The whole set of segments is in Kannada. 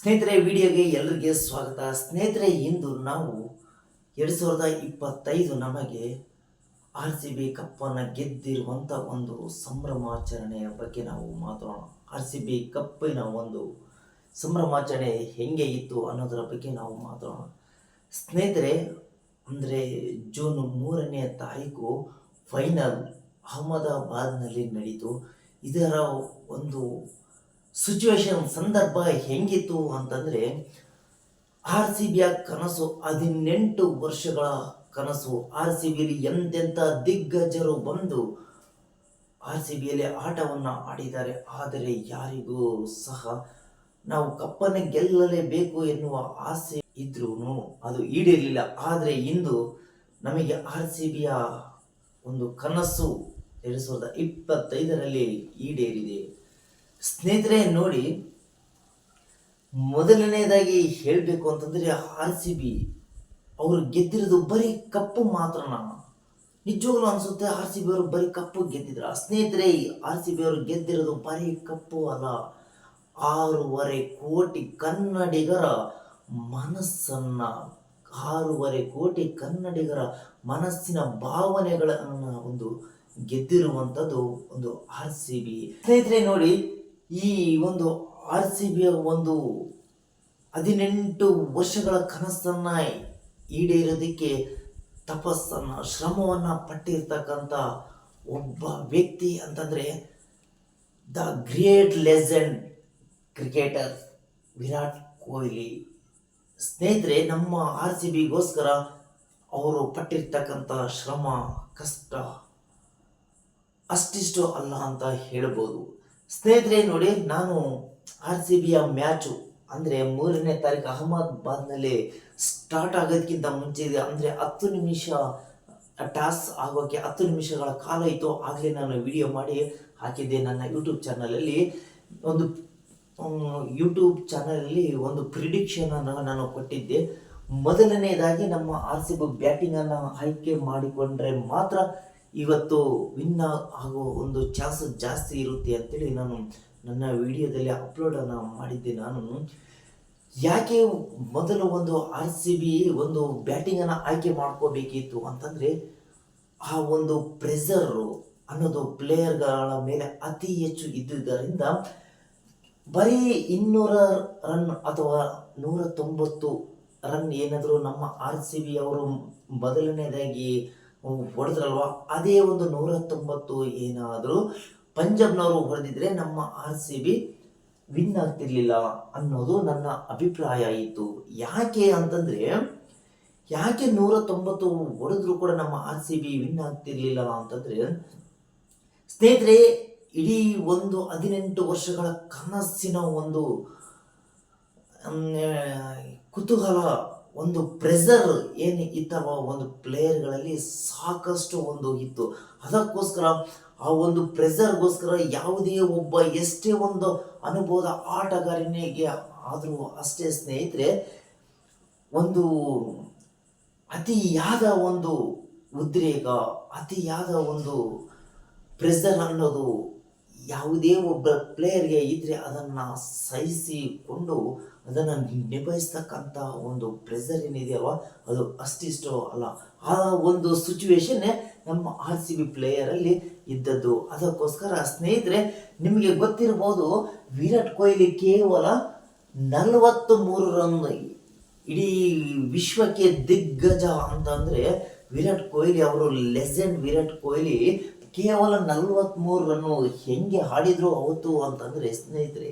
ಸ್ನೇಹಿತರೆ, ವಿಡಿಯೋಗೆ ಎಲ್ಲರಿಗೆ ಸ್ವಾಗತ. ಸ್ನೇಹಿತರೆ, ಇಂದು ನಾವು 2025 ನಮಗೆ RCB ಕಪ್ಪನ್ನು ಗೆದ್ದಿರುವಂಥ ಒಂದು ಸಂಭ್ರಮಾಚರಣೆಯ ಬಗ್ಗೆ ನಾವು ಮಾತಾಡೋಣ. RCB ಕಪ್ಪಿನ ಒಂದು ಸಂಭ್ರಮಾಚರಣೆ ಹೆಂಗೆ ಇತ್ತು ಅನ್ನೋದರ ಬಗ್ಗೆ ನಾವು ಮಾತಾಡೋಣ. ಸ್ನೇಹಿತರೆ, ಅಂದರೆ ಜೂನ್ 3ನೇ ತಾರೀಕು ಫೈನಲ್ ಅಹಮದಾಬಾದ್ನಲ್ಲಿ ನಡೀತು. ಇದರ ಒಂದು ಸಿಚುವೇಶನ್ ಸಂದರ್ಭ ಹೆಂಗಿತ್ತು ಅಂತಂದರೆ, RCBಯ ಕನಸು 18 ವರ್ಷಗಳ ಕನಸು. RCBಯಲ್ಲಿ ಎಂತೆಂಥ ದಿಗ್ಗಜರು ಬಂದು RCBಯಲ್ಲಿ ಆಟವನ್ನು ಆಡಿದ್ದಾರೆ. ಆದರೆ ಯಾರಿಗೂ ಸಹ ನಾವು ಕಪ್ಪನ್ನು ಗೆಲ್ಲಲೇಬೇಕು ಎನ್ನುವ ಆಸೆ ಇದ್ರೂ ಅದು ಈಡೇರಲಿಲ್ಲ. ಆದರೆ ಇಂದು ನಮಗೆ RCBಯ ಒಂದು ಕನಸು 2025ರಲ್ಲಿ ಈಡೇರಿದೆ. ಸ್ನೇಹಿತರೆ ನೋಡಿ, ಮೊದಲನೇದಾಗಿ ಹೇಳಬೇಕು ಅಂತಂದರೆ, RCB ಅವರು ಗೆದ್ದಿರೋದು ಬರೀ ಕಪ್ಪು ಮಾತ್ರನ. ನಿಜವಾಗ್ಲೂ ಅನಿಸುತ್ತೆ RCB ಅವರು ಬರೀ ಕಪ್ಪು ಗೆದ್ದಿದ್ರ. ಸ್ನೇಹಿತರೆ, RCB ಅವರು ಗೆದ್ದಿರೋದು ಬರೀ ಕಪ್ಪು ಅಲ್ಲ, 6.5 ಕೋಟಿ ಕನ್ನಡಿಗರ ಮನಸ್ಸನ್ನು, 6.5 ಕೋಟಿ ಕನ್ನಡಿಗರ ಮನಸ್ಸಿನ ಭಾವನೆಗಳನ್ನು ಒಂದು ಗೆದ್ದಿರುವಂಥದ್ದು ಒಂದು RCB. ಸ್ನೇಹಿತರೆ ನೋಡಿ, ಈ ಒಂದು RCBಯ ಒಂದು 18 ವರ್ಷಗಳ ಕನಸನ್ನು ಈಡೇರೋದಕ್ಕೆ ತಪಸ್ಸನ್ನು, ಶ್ರಮವನ್ನು ಪಟ್ಟಿರ್ತಕ್ಕಂಥ ಒಬ್ಬ ವ್ಯಕ್ತಿ ಅಂತಂದರೆ the great legend cricketer Virat Kohli. ಸ್ನೇಹಿತರೆ, ನಮ್ಮ RCBಗೋಸ್ಕರ ಅವರು ಪಟ್ಟಿರ್ತಕ್ಕಂಥ ಶ್ರಮ, ಕಷ್ಟ ಅಷ್ಟಿಷ್ಟು ಅಲ್ಲ ಅಂತ ಹೇಳ್ಬೋದು. ಸ್ನೇಹಿತರೆ ನೋಡಿ, ನಾನು RCBಯ ಮ್ಯಾಚು ಅಂದರೆ 3ನೇ ತಾರೀಕು ಅಹಮದಾಬಾದ್ನಲ್ಲಿ ಸ್ಟಾರ್ಟ್ ಆಗೋದಕ್ಕಿಂತ ಮುಂಚೆ ಇದೆ, ಅಂದರೆ 10 ನಿಮಿಷ ಟಾಸ್ ಆಗೋಕ್ಕೆ 10 ನಿಮಿಷಗಳ ಕಾಲ ಇತ್ತು. ಆಗಲೇ ನಾನು ವಿಡಿಯೋ ಮಾಡಿ ಹಾಕಿದ್ದೆ ನನ್ನ ಯೂಟ್ಯೂಬ್ ಚಾನಲಲ್ಲಿ. ಒಂದು ಯೂಟ್ಯೂಬ್ ಚಾನಲಲ್ಲಿ ಒಂದು ಪ್ರಿಡಿಕ್ಷನನ್ನು ನಾನು ಕೊಟ್ಟಿದ್ದೆ. ಮೊದಲನೇದಾಗಿ ನಮ್ಮ RCB ಬ್ಯಾಟಿಂಗನ್ನು ಆಯ್ಕೆ ಮಾಡಿಕೊಂಡ್ರೆ ಮಾತ್ರ ಇವತ್ತು ವಿನ್ ಆಗೋ ಒಂದು ಚಾನ್ಸ್ ಜಾಸ್ತಿ ಇರುತ್ತೆ ಅಂತೇಳಿ ನಾನು ನನ್ನ ವಿಡಿಯೋದಲ್ಲಿ ಅಪ್ಲೋಡನ್ನು ಮಾಡಿದ್ದೆ. ನಾನು ಯಾಕೆ ಮೊದಲು ಒಂದು RCB ಒಂದು ಬ್ಯಾಟಿಂಗನ್ನು ಆಯ್ಕೆ ಮಾಡ್ಕೋಬೇಕಿತ್ತು ಅಂತಂದರೆ, ಆ ಒಂದು ಪ್ರೆಷರು ಅನ್ನೋದು ಪ್ಲೇಯರ್ಗಳ ಮೇಲೆ ಅತಿ ಹೆಚ್ಚು ಇದ್ದುದರಿಂದ ಬರೀ 200 ರನ್ ಅಥವಾ 190 ರನ್ ಏನಾದರೂ ನಮ್ಮ RCB ಅವರು ಮೊದಲನೇದಾಗಿ ಹೊಡೆದ್ರಲ್ವ, ಅದೇ ಒಂದು 190 ಏನಾದರೂ ಪಂಜಾಬ್ನವರು ಹೊಡೆದಿದ್ರೆ ನಮ್ಮ RCB ವಿನ್ ಆಗ್ತಿರ್ಲಿಲ್ಲ ಅನ್ನೋದು ನನ್ನ ಅಭಿಪ್ರಾಯ ಇತ್ತು. ಯಾಕೆ ಅಂತಂದರೆ, ಯಾಕೆ 190 ಹೊಡೆದ್ರೂ ಕೂಡ ನಮ್ಮ RCB ವಿನ್ ಆಗ್ತಿರ್ಲಿಲ್ಲ ಅಂತಂದರೆ, ಸ್ನೇಹಿತರೆ, ಇಡೀ ಒಂದು 18 ವರ್ಷಗಳ ಕನಸಿನ ಒಂದು ಕುತೂಹಲ, ಒಂದು ಪ್ರೆಷರ್ ಏನು ಇತ್ತವ ಒಂದು ಪ್ಲೇಯರ್ಗಳಲ್ಲಿ ಸಾಕಷ್ಟು ಒಂದು ಇತ್ತು. ಅದಕ್ಕೋಸ್ಕರ ಆ ಒಂದು ಪ್ರೆಷರ್ಗೋಸ್ಕರ ಯಾವುದೇ ಒಬ್ಬ ಎಷ್ಟೇ ಒಂದು ಅನುಭವದ ಆಟಗಾರನಿಗೆ ಆದರೂ ಅಷ್ಟೇ ಸ್ನೇಹಿತರೆ, ಒಂದು ಅತಿಯಾದ ಒಂದು ಉದ್ರೇಕ, ಅತಿಯಾದ ಒಂದು ಪ್ರೆಷರ್ ಅನ್ನೋದು ಯಾವುದೇ ಒಬ್ಬ ಪ್ಲೇಯರ್ಗೆ ಇದ್ದರೆ ಅದನ್ನು ಸಹಿಸಿಕೊಂಡು ಅದನ್ನು ನಿಭಾಯಿಸ್ತಕ್ಕಂಥ ಒಂದು ಪ್ರೆಷರ್ ಏನಿದೆಯಲ್ವ, ಅದು ಅಷ್ಟಿಷ್ಟು ಅಲ್ಲ. ಆ ಒಂದು ಸಿಚುವೇಶನ್ನೇ ನಮ್ಮ RCB ಪ್ಲೇಯರಲ್ಲಿ ಇದ್ದದ್ದು. ಅದಕ್ಕೋಸ್ಕರ ಸ್ನೇಹಿತರೆ, ನಿಮಗೆ ಗೊತ್ತಿರ್ಬೋದು, ವಿರಾಟ್ ಕೊಹ್ಲಿ ಕೇವಲ 43 ರನ್, ಇಡೀ ವಿಶ್ವಕ್ಕೆ ದಿಗ್ಗಜ ಅಂತಂದರೆ ವಿರಾಟ್ ಕೊಹ್ಲಿ ಅವರು, ಲೆಜೆಂಡ್ ವಿರಾಟ್ ಕೊಹ್ಲಿ ಕೇವಲ 43 ರನ್ನು ಹೆಂಗೆ ಆಡಿದ್ರು ಅವತ್ತು ಅಂತಂದರೆ, ಸ್ನೇಹಿತರೆ,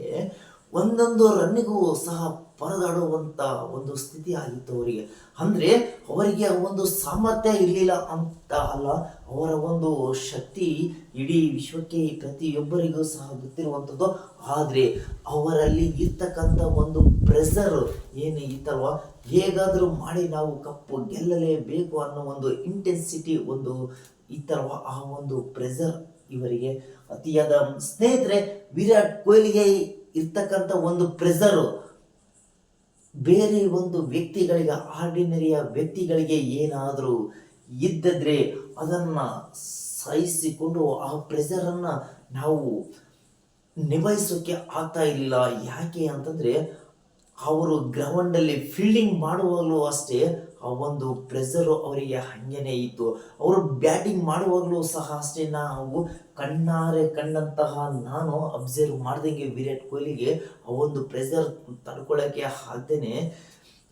ಒಂದೊಂದು ರನ್ನಿಗೂ ಸಹ ಪರದಾಡುವಂಥ ಒಂದು ಸ್ಥಿತಿ ಆಗಿತ್ತು ಅವರಿಗೆ. ಅಂದರೆ ಅವರಿಗೆ ಒಂದು ಸಾಮರ್ಥ್ಯ ಇರಲಿಲ್ಲ ಅಂತ ಅಲ್ಲ, ಅವರ ಒಂದು ಶಕ್ತಿ ಇಡೀ ವಿಶ್ವಕ್ಕೆ ಪ್ರತಿಯೊಬ್ಬರಿಗೂ ಸಹ ಗೊತ್ತಿರುವಂಥದ್ದು. ಆದರೆ ಅವರಲ್ಲಿ ಇರ್ತಕ್ಕಂಥ ಒಂದು ಪ್ರೆಷರ್ ಏನು ಇತ್ತಲ್ವ, ಹೇಗಾದರೂ ಮಾಡಿ ನಾವು ಕಪ್ಪು ಗೆಲ್ಲಲೇಬೇಕು ಅನ್ನೋ ಒಂದು ಇಂಟೆನ್ಸಿಟಿ ಒಂದು ಇತ್ತಲ್ವ, ಆ ಒಂದು ಪ್ರೆಷರ್ ಇವರಿಗೆ ಅತಿಯಾದ. ಸ್ನೇಹಿತರೆ, ವಿರಾಟ್ ಕೊಹ್ಲಿಗೆ ಇರ್ತಕ್ಕಂಥ ಒಂದು ಪ್ರೆಷರು ಬೇರೆ ಒಂದು ವ್ಯಕ್ತಿಗಳಿಗೆ, ಆರ್ಡಿನರಿಯ ವ್ಯಕ್ತಿಗಳಿಗೆ ಏನಾದರೂ ಇದ್ದಿದ್ರೆ ಅದನ್ನು ಸಹಿಸಿಕೊಂಡು ಆ ಪ್ರೆಷರನ್ನು ನಾವು ನಿಭಾಯಿಸೋಕ್ಕೆ ಆಗ್ತಾ ಇರಲಿಲ್ಲ. ಯಾಕೆ ಅಂತಂದರೆ ಅವರು ಗ್ರೌಂಡಲ್ಲಿ ಫೀಲ್ಡಿಂಗ್ ಮಾಡುವಾಗಲೂ ಅಷ್ಟೇ ಆ ಒಂದು ಪ್ರೆಷರು ಅವರಿಗೆ ಹಾಗೇನೆ ಇತ್ತು. ಅವರು ಬ್ಯಾಟಿಂಗ್ ಮಾಡುವಾಗಲೂ ಸಹ ಅಷ್ಟೇ ನಾವು ಕಣ್ಣಾರೆ ಕಂಡಂತಹ ನಾನು ಅಬ್ಸರ್ವ್ ಮಾಡ್ದಂಗೆ ವಿರಾಟ್ ಕೊಹ್ಲಿಗೆ ಆ ಒಂದು ಪ್ರೆಷರ್ ತಡ್ಕೊಳ್ಳೋಕ್ಕೆ ಆಗ್ದೇನೆ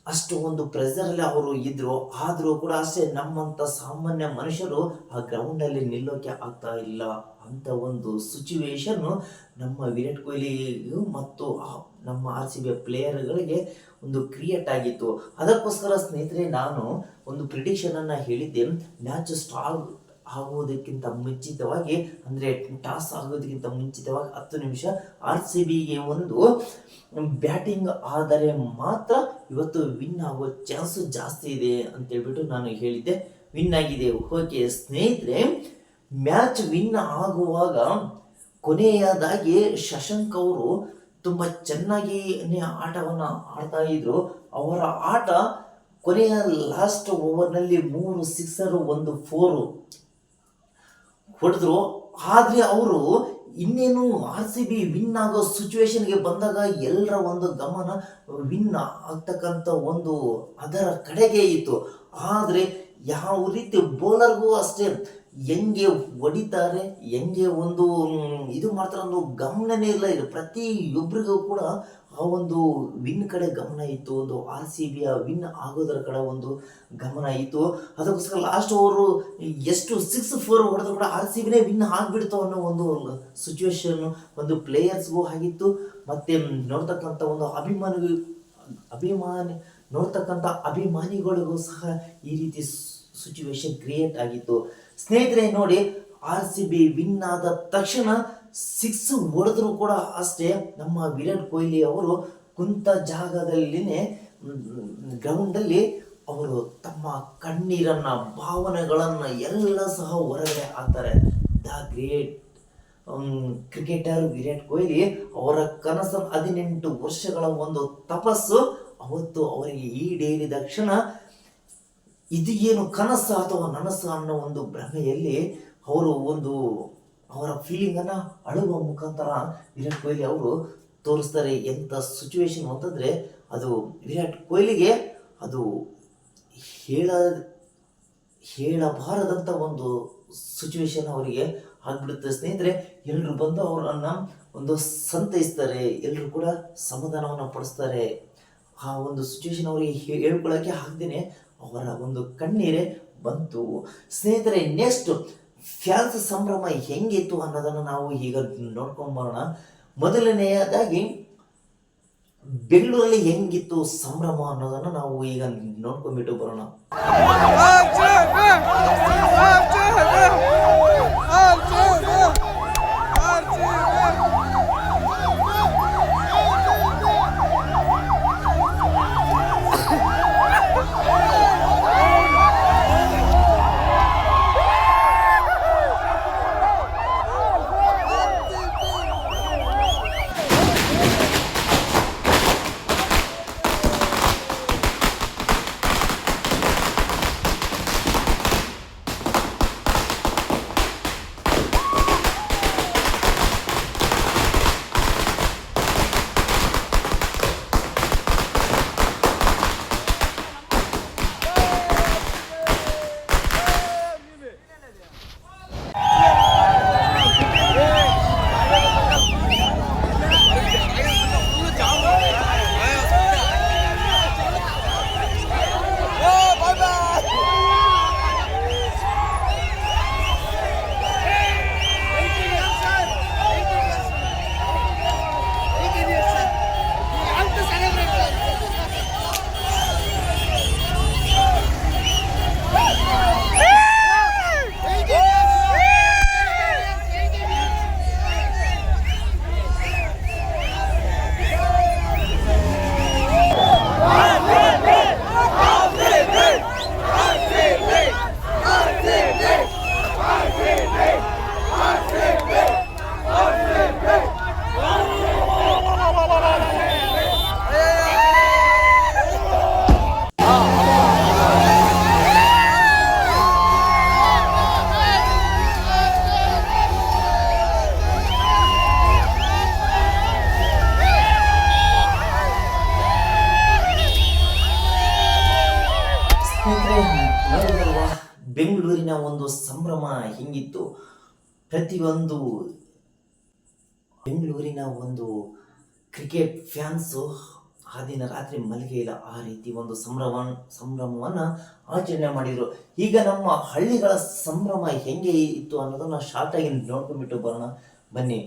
ಅಷ್ಟು ಒಂದು ಪ್ರೆಷರಲ್ಲಿ ಅವರು ಇದ್ರು. ಆದರೂ ಕೂಡ ಅಷ್ಟೇ ನಮ್ಮಂಥ ಸಾಮಾನ್ಯ ಮನುಷ್ಯರು ಆ ಗ್ರೌಂಡಲ್ಲಿ ನಿಲ್ಲೋಕೆ ಆಗ್ತಾ ಇಲ್ಲ. ಅಂತ ಒಂದು ಸಿಚುವೇಶನ್ನು ನಮ್ಮ ವಿರಾಟ್ ಕೊಹ್ಲಿಗೂ ಮತ್ತು ನಮ್ಮ RCB ಪ್ಲೇಯರ್ಗಳಿಗೆ ಒಂದು ಕ್ರಿಯೇಟ್ ಆಗಿತ್ತು. ಅದಕ್ಕೋಸ್ಕರ ಸ್ನೇಹಿತರೆ ನಾನು ಒಂದು ಪ್ರಿಡಿಕ್ಷನನ್ನು ಹೇಳಿದ್ದೆ. ಮ್ಯಾಚ್ ಸ್ಟಾರ್ಟ್ ಆಗುವುದಕ್ಕಿಂತ ಮುಂಚಿತವಾಗಿ ಅಂದರೆ ಟಾಸ್ ಆಗೋದಕ್ಕಿಂತ ಮುಂಚಿತವಾಗಿ 10 ನಿಮಿಷ RCBಗೆ ಒಂದು ಬ್ಯಾಟಿಂಗ್ ಆದರೆ ಮಾತ್ರ ಇವತ್ತು ವಿನ್ ಆಗೋ ಚಾನ್ಸು ಜಾಸ್ತಿ ಇದೆ ಅಂತೇಳ್ಬಿಟ್ಟು ನಾನು ಹೇಳಿದ್ದೆ. ವಿನ್ ಆಗಿದೆ. ಓಕೆ ಸ್ನೇಹಿತರೆ, ಮ್ಯಾಚ್ ವಿನ್ ಆಗುವಾಗ ಕೊನೆಯದಾಗಿ ಶಶಾಂಕ್ ಅವರು ತುಂಬ ಚೆನ್ನಾಗಿ ಆಟವನ್ನು ಆಡ್ತಾ ಇದ್ರು. ಅವರ ಆಟ ಕೊನೆಯ ಲಾಸ್ಟ್ ಓವರ್ನಲ್ಲಿ 3 ಸಿಕ್ಸರು 1 4 ಹೊಡೆದ್ರು. ಆದರೆ ಅವರು ಇನ್ನೇನು RCB ವಿನ್ ಆಗೋ ಸಿಚುವೇಶನ್ಗೆ ಬಂದಾಗ ಎಲ್ಲರ ಒಂದು ಗಮನ ವಿನ್ ಆಗ್ತಕ್ಕಂಥ ಒಂದು ಅದರ ಕಡೆಗೆ ಇತ್ತು. ಆದರೆ ಯಾವ ರೀತಿ ಬೌಲರ್ಗೂ ಅಷ್ಟೇ ಹೆಂಗೆ ಹೊಡಿತಾರೆ, ಹೆಂಗೆ ಒಂದು ಇದು ಮಾಡ್ತಾರೆ ಅನ್ನೋ ಗಮನನೇ ಇಲ್ಲ. ಇದು ಪ್ರತಿಯೊಬ್ಬರಿಗೂ ಕೂಡ ಆ ಒಂದು ವಿನ್ ಕಡೆ ಗಮನ ಇತ್ತು. ಒಂದು RCBಯ ವಿನ್ ಆಗೋದರ ಕಡೆ ಒಂದು ಗಮನ ಇತ್ತು. ಅದಕ್ಕೋಸ್ಕರ ಲಾಸ್ಟ್ ಓವರು ಎಷ್ಟು 6-4 ಹೊಡೆದ್ರು ಕೂಡ RCBನೇ ವಿನ್ ಆಗಿಬಿಡ್ತು ಅನ್ನೋ ಒಂದು ಸಿಚುವೇಶನ್ ಒಂದು ಪ್ಲೇಯರ್ಸ್ಗೂ ಆಗಿತ್ತು. ಮತ್ತು ನೋಡ್ತಕ್ಕಂಥ ಒಂದು ಅಭಿಮಾನಿಗಳಿಗೂ ಸಹ ಈ ರೀತಿ ಸಿಚುವೇಶನ್ ಕ್ರಿಯೇಟ್ ಆಗಿತ್ತು. ಸ್ನೇಹಿತರೆ ನೋಡಿ, RCB ವಿನ್ ಆದ ತಕ್ಷಣ 6 ಹೊಡೆದ್ರು ಕೂಡ ಅಷ್ಟೇ ನಮ್ಮ ವಿರಾಟ್ ಕೊಹ್ಲಿ ಅವರು ಕುಂತ ಜಾಗದಲ್ಲಿನೇ ಗ್ರೌಂಡಲ್ಲಿ ಅವರು ತಮ್ಮ ಕಣ್ಣೀರನ್ನ ಭಾವನೆಗಳನ್ನು ಎಲ್ಲ ಸಹ ಹೊರಗಡೆ ಹಾಕ್ತಾರೆ. The great cricketer Virat Kohli ಅವರ ಕನಸು 18 ವರ್ಷಗಳ ಒಂದು ತಪಸ್ಸು ಅವತ್ತು ಅವರಿಗೆ ಈಡೇರಿದ ಕ್ಷಣ ಇದು ಏನು ಕನಸು ಅಥವಾ ನನಸು ಅನ್ನೋ ಒಂದು ಭ್ರಮೆಯಲ್ಲಿ ಅವರು ಒಂದು ಅವರ ಫೀಲಿಂಗನ್ನು ಅಳುವ ಮುಖಾಂತರ ವಿರಾಟ್ ಕೊಹ್ಲಿ ಅವರು ತೋರಿಸ್ತಾರೆ. ಎಂಥ ಸಿಚುವೇಶನ್ ಅಂತಂದರೆ ಅದು ವಿರಾಟ್ ಕೊಹ್ಲಿಗೆ ಅದು ಹೇಳಬಾರದಂಥ ಒಂದು ಸಿಚುವೇಶನ್ ಅವರಿಗೆ ಆಗ್ಬಿಡುತ್ತೆ. ಸ್ನೇಹಿತರೆ, ಎಲ್ಲರೂ ಬಂದು ಅವರನ್ನು ಒಂದು ಸಂತೈಸ್ತಾರೆ, ಎಲ್ಲರೂ ಕೂಡ ಸಮಾಧಾನವನ್ನು ಪಡಿಸ್ತಾರೆ. ಆ ಒಂದು ಸಿಚುವೇಶನ್ ಅವರಿಗೆ ಹೇಳ್ಕೊಳ್ಳೋಕ್ಕೆ ಆಗ್ದೇನೆ ಅವರ ಒಂದು ಕಣ್ಣೀರೇ ಬಂತು. ಸ್ನೇಹಿತರೆ, ನೆಕ್ಸ್ಟ್ ಫ್ಯಾನ್ಸ್ ಸಂಭ್ರಮ ಹೆಂಗಿತ್ತು ಅನ್ನೋದನ್ನು ನಾವು ಈಗ ನೋಡ್ಕೊಂಬರೋಣ. ಮೊದಲನೆಯದಾಗಿ ಬೆಂಗಳೂರಲ್ಲಿ ಹೆಂಗಿತ್ತು ಸಂಭ್ರಮ ಅನ್ನೋದನ್ನು ನಾವು ಈಗ ನೋಡ್ಕೊಂಡ್ಬಿಟ್ಟು ಬರೋಣ. ಸ್ನೇಹಿತರೆ, ನೋಡಿದಲ್ವಾ ಬೆಂಗಳೂರಿನ ಒಂದು ಸಂಭ್ರಮ ಹೆಂಗಿತ್ತು. ಪ್ರತಿಯೊಂದು ಬೆಂಗಳೂರಿನ ಒಂದು ಕ್ರಿಕೆಟ್ ಫ್ಯಾನ್ಸು ಆ ದಿನ ರಾತ್ರಿ ಮಲಗೇ ಇಲ್ಲ. ಆ ರೀತಿ ಒಂದು ಸಂಭ್ರಮವನ್ನು ಆಚರಣೆ ಮಾಡಿದರು. ಈಗ ನಮ್ಮ ಹಳ್ಳಿಗಳ ಸಂಭ್ರಮ ಹೆಂಗೆ ಇತ್ತು ಅನ್ನೋದನ್ನು ಶಾರ್ಟಾಗಿ ನೋಡ್ಕೊಂಡ್ಬಿಟ್ಟು ಬರೋಣ ಬನ್ನಿ.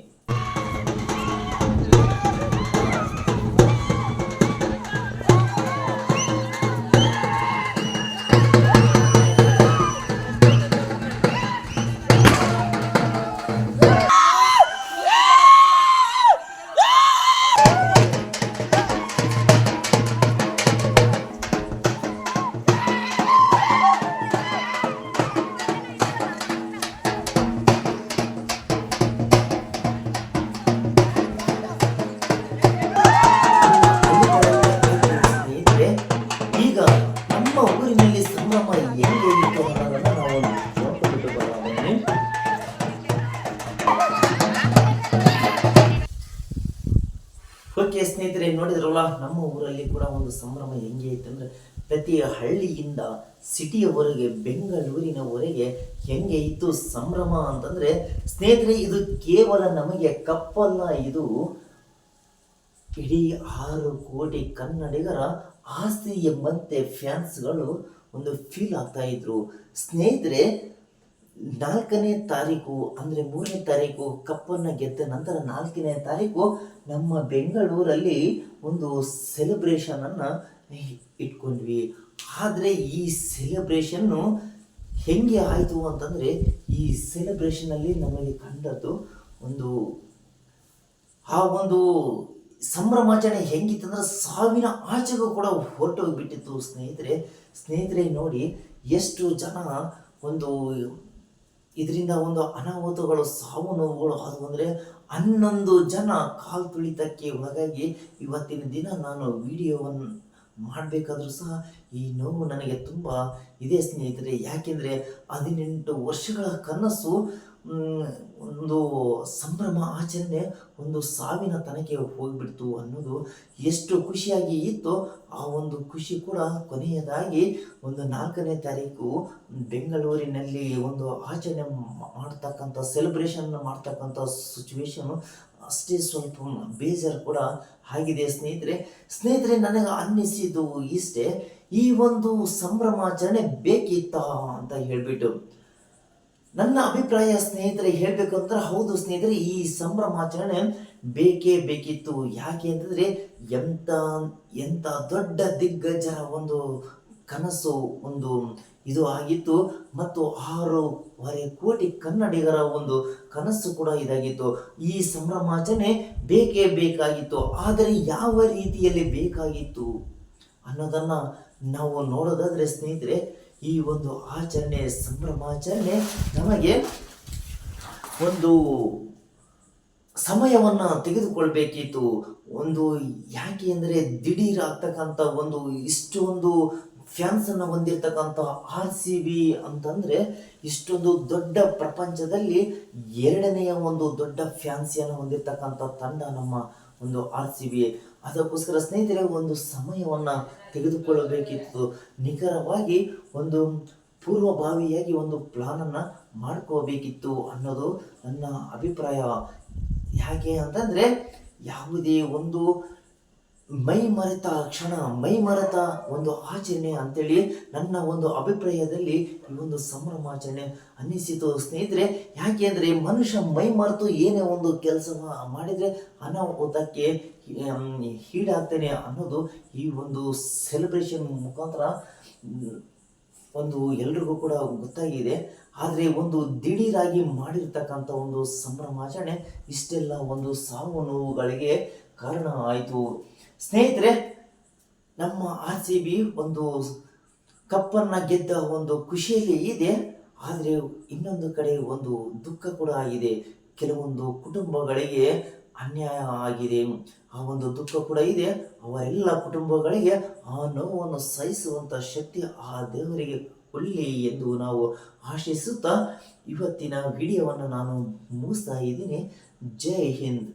ಸ್ನೇಹಿತರೆ, ಈಗ ನಮ್ಮ ಊರಿನಲ್ಲಿ ಸಂಭ್ರಮ ಹೆಂಗೆ ಇತ್ತು ಅನ್ನೋದನ್ನ ನಾವು ನೋಡ್ಕೊಂಡ್ಬಿಟ್ಟು ಬರೋಣ ಬನ್ನಿ. ಓಕೆ ಸ್ನೇಹಿತರೆ, ನೋಡಿದ್ರಲ್ಲ ನಮ್ಮ ಊರಲ್ಲಿ ಕೂಡ ಒಂದು ಸಂಭ್ರಮ ಹೆಂಗೆ ಇತ್ತು ಅಂದ್ರೆ ಪ್ರತಿ ಹಳ್ಳಿಯಿಂದ ಸಿಟಿಯವರೆಗೆ ಬೆಂಗಳೂರಿನವರೆಗೆ ಹೆಂಗೆ ಇತ್ತು ಸಂಭ್ರಮ ಅಂತಂದ್ರೆ ಸ್ನೇಹಿತರೆ, ಇದು ಕೇವಲ ನಮಗೆ ಕಪ್ಪಲ್ಲ, ಇದು ಇಡೀ 6 ಕೋಟಿ ಕನ್ನಡಿಗರ ಆಸ್ತಿ ಎಂಬಂತೆ ಫ್ಯಾನ್ಸ್ಗಳು ಒಂದು ಫೀಲ್ ಆಗ್ತಾ ಇದ್ರು. ಸ್ನೇಹಿತರೆ, 4ನೇ ತಾರೀಕು ಅಂದರೆ 3ನೇ ತಾರೀಕು ಕಪ್ಪನ್ನು ಗೆದ್ದ ನಂತರ 4ನೇ ತಾರೀಕು ನಮ್ಮ ಬೆಂಗಳೂರಲ್ಲಿ ಒಂದು ಸೆಲೆಬ್ರೇಷನನ್ನು ಇಟ್ಕೊಂಡ್ವಿ. ಆದರೆ ಈ ಸೆಲೆಬ್ರೇಷನ್ನು ಹೆಂಗೆ ಆಯಿತು ಅಂತಂದರೆ ಈ ಸೆಲೆಬ್ರೇಷನಲ್ಲಿ ನಮಗೆ ಕಂಡದ್ದು ಒಂದು ಆ ಒಂದು ಸಂಭ್ರಮಾಚರಣೆ ಹೆಂಗಿತ್ತಂದ್ರೆ ಸಾವಿನ ಆಚೆಗೂ ಕೂಡ ಹೊರಟೋಗ್ಬಿಟ್ಟಿತ್ತು ಸ್ನೇಹಿತರೆ ನೋಡಿ, ಎಷ್ಟು ಜನ ಒಂದು ಇದರಿಂದ ಒಂದು ಅನಾಹುತಗಳು ಸಾವು ನೋವುಗಳು ಆದವು ಅಂದರೆ 11 ಜನ ಕಾಲು ತುಳಿತಕ್ಕೆ ಒಳಗಾಗಿ ಇವತ್ತಿನ ದಿನ ನಾನು ವಿಡಿಯೋವನ್ನು ಮಾಡಬೇಕಾದ್ರೂ ಸಹ ಈ ನೋವು ನನಗೆ ತುಂಬ ಇದೆ ಸ್ನೇಹಿತರೆ. ಯಾಕೆಂದರೆ 18 ವರ್ಷಗಳ ಕನಸು ಒಂದು ಸಂಭ್ರಮ ಆಚರಣೆ ಒಂದು ಸಾವಿನ ತನಕ ಹೋಗ್ಬಿಡ್ತು ಅನ್ನೋದು ಎಷ್ಟು ಖುಷಿಯಾಗಿ ಇತ್ತು. ಆ ಒಂದು ಖುಷಿ ಕೂಡ ಕೊನೆಯದಾಗಿ ಒಂದು 4ನೇ ತಾರೀಕು ಬೆಂಗಳೂರಿನಲ್ಲಿ ಒಂದು ಆಚರಣೆ ಮಾಡ್ತಕ್ಕಂಥ ಸೆಲೆಬ್ರೇಷನ್ ಮಾಡ್ತಕ್ಕಂಥ ಸಿಚುವೇಶನು ಅಷ್ಟೇ ಸ್ವಲ್ಪ ಬೇಜಾರು ಕೂಡ ಆಗಿದೆ ಸ್ನೇಹಿತರೆ. ನನಗೆ ಅನ್ನಿಸಿದ್ದು ಇಷ್ಟೇ, ಈ ಒಂದು ಸಂಭ್ರಮಾಚರಣೆ ಬೇಕಿತ್ತಾ ಅಂತ ಹೇಳ್ಬಿಟ್ಟು ನನ್ನ ಅಭಿಪ್ರಾಯ ಸ್ನೇಹಿತರೆ ಹೇಳಬೇಕು ಅಂದ್ರೆ ಹೌದು ಸ್ನೇಹಿತರೆ, ಈ ಸಂಭ್ರಮಾಚರಣೆ ಬೇಕೇ ಬೇಕಿತ್ತು. ಯಾಕೆ ಅಂತಂದರೆ ಎಂಥ ದೊಡ್ಡ ದಿಗ್ಗಜರ ಒಂದು ಕನಸು ಒಂದು ಇದು ಆಗಿತ್ತು ಮತ್ತು 6.5 ಕೋಟಿ ಕನ್ನಡಿಗರ ಒಂದು ಕನಸು ಕೂಡ ಇದಾಗಿತ್ತು. ಈ ಸಂಭ್ರಮಾಚರಣೆ ಬೇಕೇ ಬೇಕಾಗಿತ್ತು. ಆದರೆ ಯಾವ ರೀತಿಯಲ್ಲಿ ಬೇಕಾಗಿತ್ತು ಅನ್ನೋದನ್ನು ನಾವು ನೋಡೋದಾದರೆ ಸ್ನೇಹಿತರೆ, ಈ ಒಂದು ಸಂಭ್ರಮಾಚರಣೆ ನಮಗೆ ಒಂದು ಸಮಯವನ್ನು ತೆಗೆದುಕೊಳ್ಬೇಕಿತ್ತು. ಒಂದು ಯಾಕೆ ಅಂದರೆ ದಿಢೀರ್ ಆಗ್ತಕ್ಕಂಥ ಒಂದು ಇಷ್ಟೊಂದು ಫ್ಯಾನ್ಸನ್ನು ಹೊಂದಿರತಕ್ಕಂಥ RCB ಅಂತಂದರೆ ಇಷ್ಟೊಂದು ದೊಡ್ಡ ಪ್ರಪಂಚದಲ್ಲಿ 2ನೆಯ ಒಂದು ದೊಡ್ಡ ಫ್ಯಾನ್ಸಿಯನ್ನು ಹೊಂದಿರತಕ್ಕಂಥ ತಂಡ ನಮ್ಮ ಒಂದು RCB. ಅದಕ್ಕೋಸ್ಕರ ಸ್ನೇಹಿತರೆ ಒಂದು ಸಮಯವನ್ನು ತೆಗೆದುಕೊಳ್ಳಬೇಕಿತ್ತು. ನಿಖರವಾಗಿ ಒಂದು ಪೂರ್ವಭಾವಿಯಾಗಿ ಒಂದು ಪ್ಲಾನನ್ನು ಮಾಡ್ಕೋಬೇಕಿತ್ತು ಅನ್ನೋದು ನನ್ನ ಅಭಿಪ್ರಾಯ. ಯಾಕೆ ಅಂತಂದರೆ ಯಾವುದೇ ಒಂದು ಮೈಮರೆತ ಒಂದು ಆಚರಣೆ ಅಂತೇಳಿ ನನ್ನ ಒಂದು ಅಭಿಪ್ರಾಯದಲ್ಲಿ ಈ ಒಂದು ಸಂಭ್ರಮಾಚರಣೆ ಅನ್ನಿಸಿತು ಸ್ನೇಹಿತರೆ. ಯಾಕೆ ಅಂದರೆ ಮನುಷ್ಯ ಮೈಮರೆತು ಏನೇ ಒಂದು ಕೆಲಸ ಮಾಡಿದರೆ ಅನಾಹುತಕ್ಕೆ ಈಡಾಗ್ತಾನೆ ಅನ್ನೋದು ಈ ಒಂದು ಸೆಲೆಬ್ರೇಷನ್ ಮುಖಾಂತರ ಒಂದು ಎಲ್ರಿಗೂ ಕೂಡ ಗೊತ್ತಾಗಿದೆ. ಆದರೆ ಒಂದು ದಿಢೀರಾಗಿ ಮಾಡಿರ್ತಕ್ಕಂಥ ಒಂದು ಸಂಭ್ರಮಾಚರಣೆ ಇಷ್ಟೆಲ್ಲ ಒಂದು ಸಾವು ನೋವುಗಳಿಗೆ ಕಾರಣ ಆಯಿತು ಸ್ನೇಹಿತರೆ. ನಮ್ಮ RCB ಒಂದು ಕಪ್ಪನ್ನು ಗೆದ್ದ ಒಂದು ಖುಷಿಯಲ್ಲಿ ಇದೆ. ಆದರೆ ಇನ್ನೊಂದು ಕಡೆ ಒಂದು ದುಃಖ ಕೂಡ ಆಗಿದೆ. ಕೆಲವೊಂದು ಕುಟುಂಬಗಳಿಗೆ ಅನ್ಯಾಯ ಆಗಿದೆ, ಆ ಒಂದು ದುಃಖ ಕೂಡ ಇದೆ. ಅವರೆಲ್ಲ ಕುಟುಂಬಗಳಿಗೆ ಆ ನೋವನ್ನು ಸಹಿಸುವಂಥ ಶಕ್ತಿ ಆ ದೇವರಿಗೆ ಕೊಡಲಿ ಎಂದು ನಾವು ಆಶಿಸುತ್ತಾ ಇವತ್ತಿನ ವಿಡಿಯೋವನ್ನು ನಾನು ಮುಗಿಸ್ತಾ ಇದ್ದೀನಿ. ಜೈ ಹಿಂದ್.